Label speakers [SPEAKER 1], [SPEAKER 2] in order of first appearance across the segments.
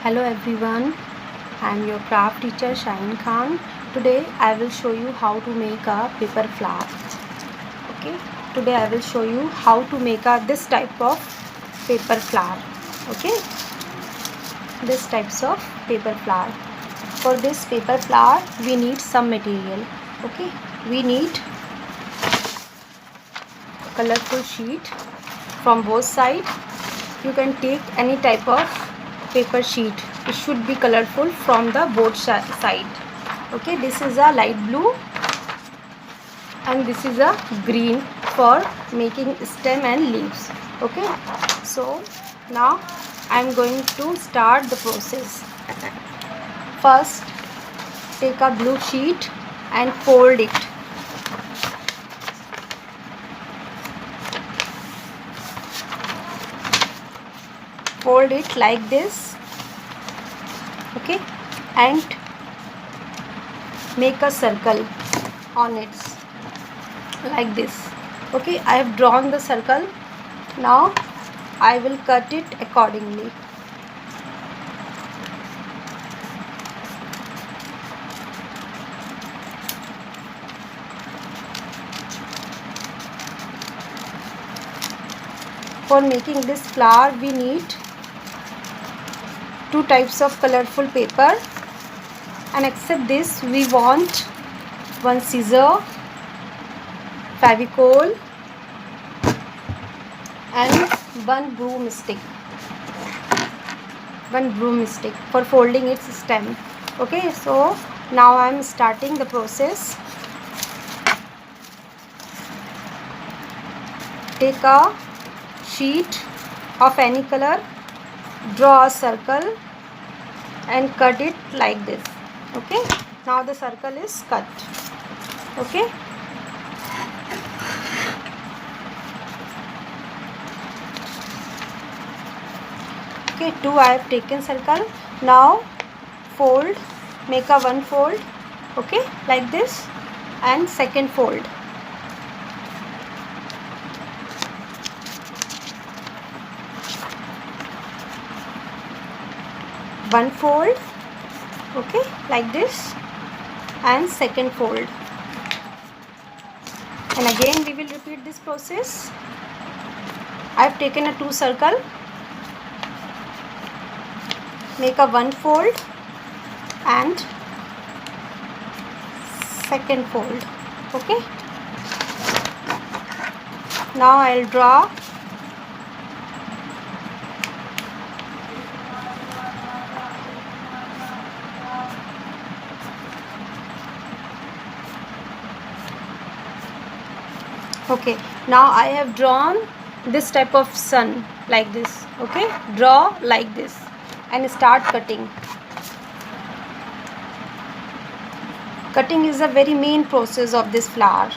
[SPEAKER 1] Hello everyone, I am your craft teacher Shaheen Khan. Today I will show you how to make a paper flower. Okay, today I will show you how to make this type of paper flower. Okay, this types of paper flower. For this paper flower we need some material. Okay, we need colorful sheet from both sides. You can take any type of paper sheet. It should be colorful from the both side. Okay, this is a light blue and this is a green for making stem and leaves. Okay, so now I am going to start the process. First, take a blue sheet and fold it. Fold it like this. Okay, and make a circle on it like this. Okay, I have drawn the circle. Now I will cut it accordingly. For making this flower we need two types of colorful paper, and except this we want one scissor, Fevicol and one broomstick for folding its stem. Okay, so now I am starting the process. Take a sheet of any color, draw a circle and cut it like this. Okay, now the circle is cut. Okay, okay, two I have taken circle. Now fold, make a one fold. Okay, like this, and second fold. One fold. Okay, like this, and second fold, and again we will repeat this process. I have taken a two circle, make a one fold and second fold. Okay, now I will draw okay, now I have drawn this type of sun like this. Okay, draw like this and start cutting. Cutting is a very main process of this flower.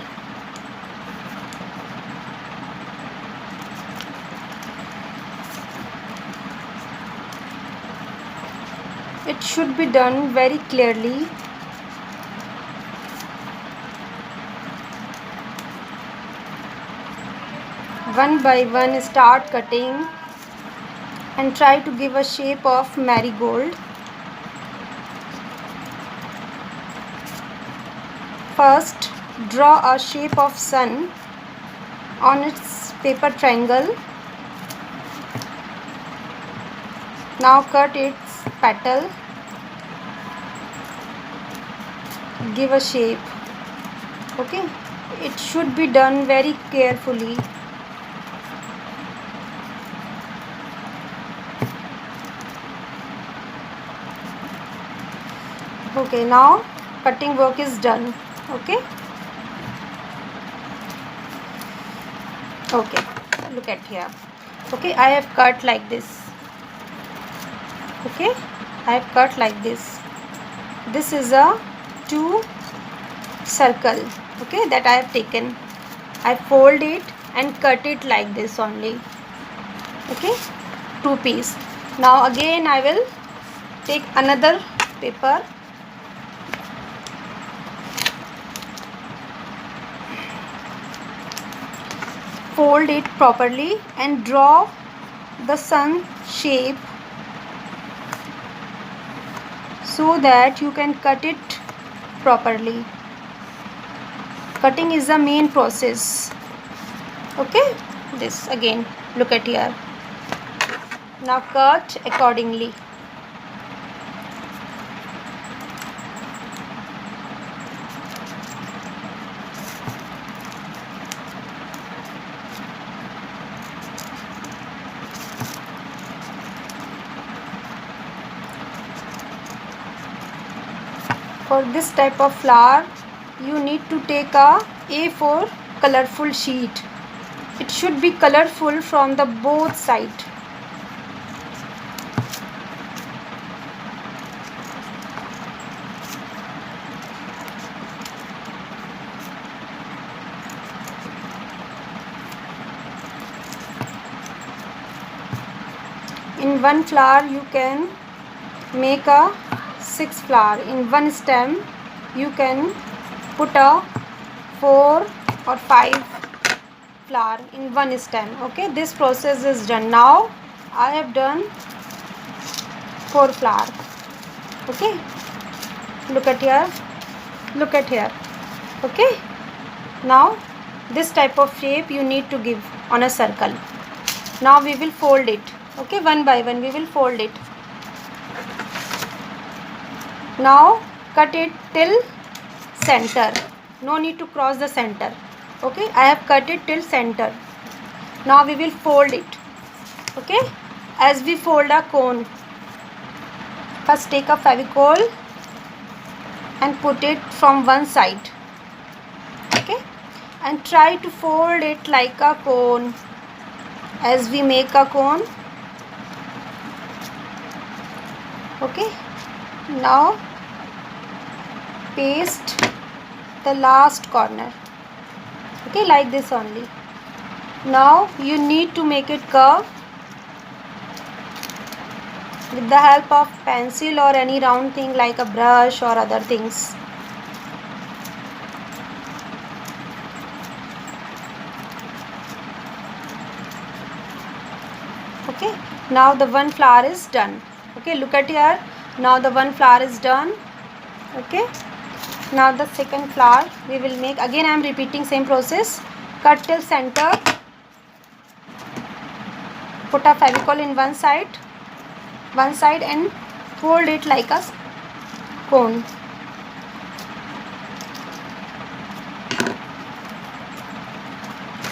[SPEAKER 1] It should be done very clearly. One by one start cutting and try to give a shape of marigold. First, draw a shape of sun on its paper triangle. Now cut its petal. Give a shape. Okay, it should be done very carefully. Okay, now cutting work is done. Okay, okay, look at here. Okay, I have cut like this. Okay, I have cut like this. This is a two circle. Okay, that I have taken. I fold it and cut it like this only. Okay, two piece. Now again I will take another paper, fold it properly and draw the sun shape so that you can cut it properly. Cutting is the main process. Okay, this again, look at here. Now cut accordingly. For this type of flower, you need to take a A4 colorful sheet. It should be colorful from the both side. In one flower you can make a 6 flower. In one stem you can put a 4 or 5 flower in one stem. Okay, this process is done. Now I have done 4 flower. Okay, look at here, look at here. Okay, now this type of shape you need to give on a circle. Now we will fold it. Okay, one by one we will fold it. Now cut it till center. No need to cross the center. Okay, I have cut it till center. Now we will fold it. Okay, as we fold a cone, first take a Fevicol and put it from one side. Okay, and try to fold it like a cone as we make a cone. Okay, now paste the last corner. Okay, like this only. Now you need to make it curve with the help of pencil or any round thing like a brush or other things. Okay, now the one flower is done. Okay, look at here. Now the one flower is done. Okay, now the second flower we will make. Again I am repeating same process. Cut till center. Put a Fevicol in one side and fold it like a cone.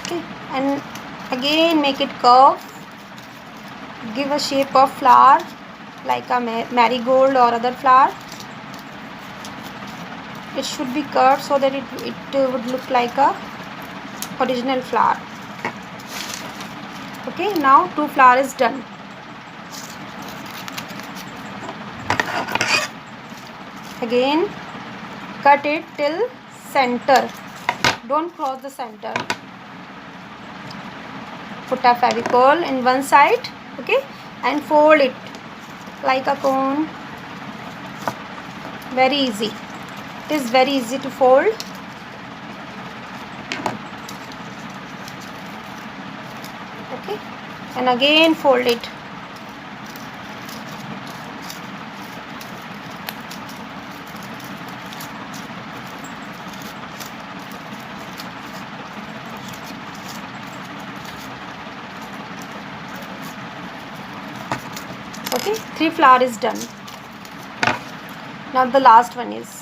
[SPEAKER 1] Okay, and again make it curve. Give a shape of flower like a marigold or other flower. It should be curved so that it would look like a original flower. Okay, now 2 flower is done. Again cut it till center. Don't cross the center. Put a Fevicol in one side. Okay, and fold it like a cone. Very easy. It is very easy to fold. Okay, and again fold it. Okay, 3 flower is done. Now the last one is.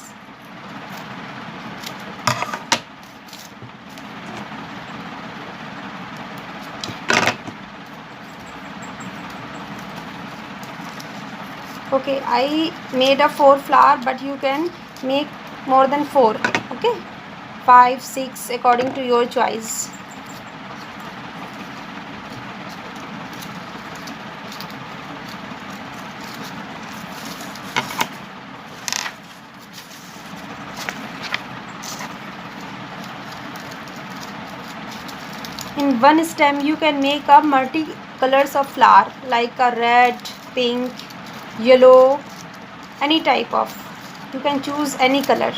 [SPEAKER 1] Okay, I made a 4 flower, but you can make more than 4. Okay, 5, 6 according to your choice. In one stem you can make a multi colors of flower like a red, pink, yellow, any type of. You can choose any color.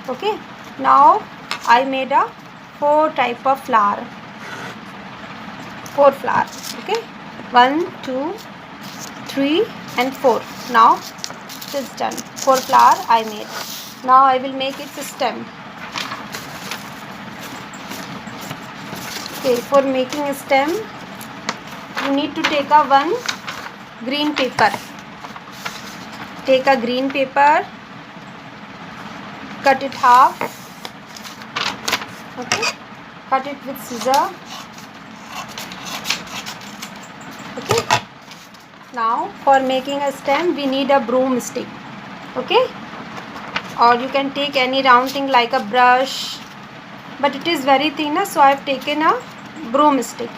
[SPEAKER 1] Okay, now I made a 4 type of flower. 4 flower. Okay, 1, 2, 3 and 4. Now it is done. 4 flower I made. Now I will make its stem. Okay, for making a stem, you need to take a one green paper. Take a green paper, cut it half. Okay, cut it with scissor. Okay, now for making a stem we need a broomstick. Okay, or you can take any round thing like a brush, but it is very thin, so I have taken a broomstick.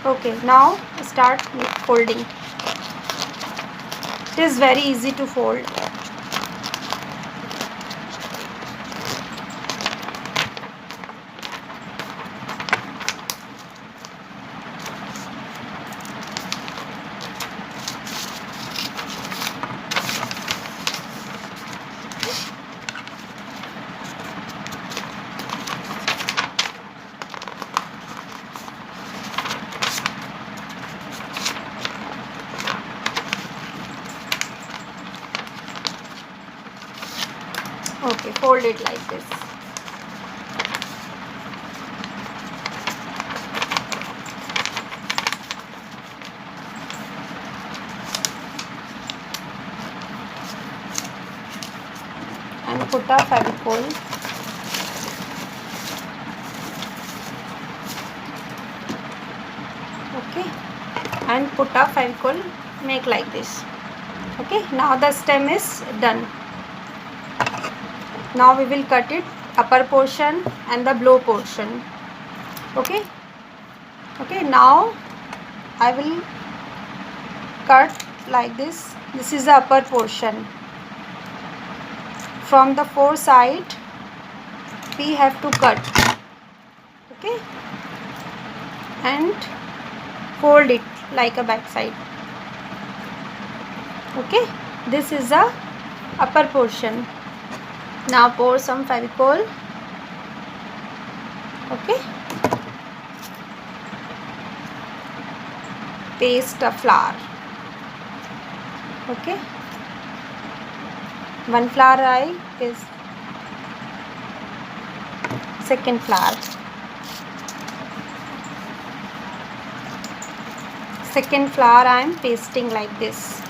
[SPEAKER 1] Okay, now start folding. It is very easy to fold. Okay, fold it like this. And put a Fevicol. Okay, and put a Fevicol, make like this. Okay, now the stem is done. Now we will cut it, upper portion and the below portion. Okay, okay, now I will cut like this. This is the upper portion. From the four side we have to cut. Okay, and fold it like a back side. Okay, this is the upper portion. Now pour some Fevicol. Okay, paste a flower. Okay, one flower I is second flower. Second flower I am pasting like this.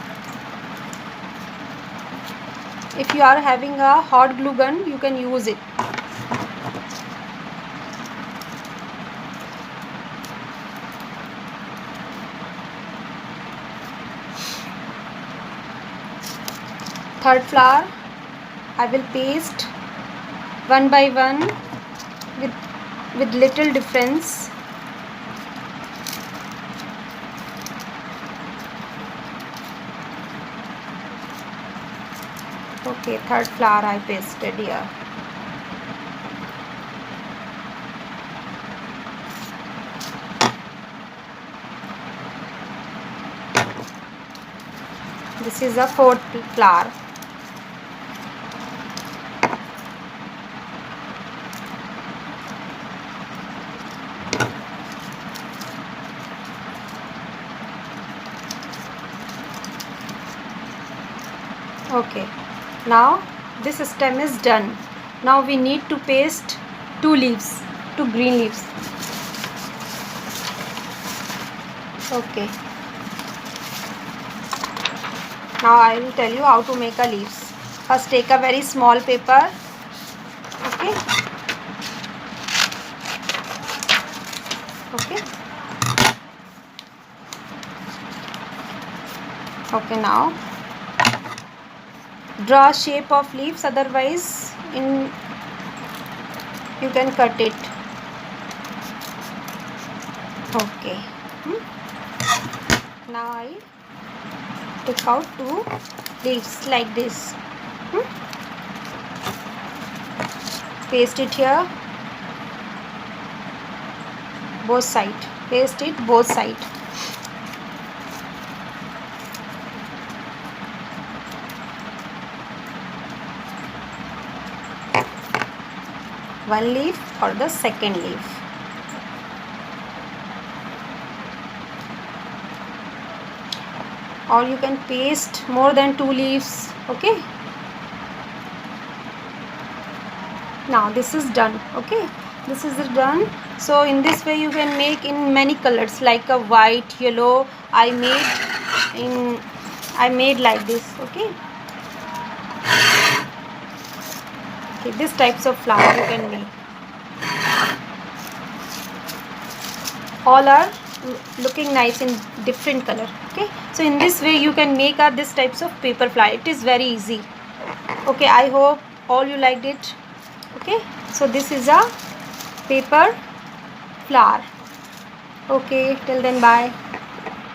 [SPEAKER 1] If you are having a hot glue gun, you can use it. Third flower I will paste one by one with little difference. Okay, third flower I pasted here. This is a fourth flower. Okay, now this stem is done. Now we need to paste two leaves, two green leaves. Okay, now I will tell you how to make a leaves. First take a very small paper. Okay, okay, okay, now draw shape of leaves, otherwise you can cut it. Okay, now I took out two leaves like this. Paste it here, both side. Paste it both side. One leaf for the second leaf. or you can paste more than 2 leaves. Okay, now this is done. Okay, this is done. So in this way you can make in many colors, like a white, yellow. I made like this. Okay, this types of flower you can make. All are looking nice in different color. Okay, so in this way you can make this types of paper flower. It is very easy. Okay, I hope all you liked it. Okay, so this is a paper flower. Okay, till then, bye.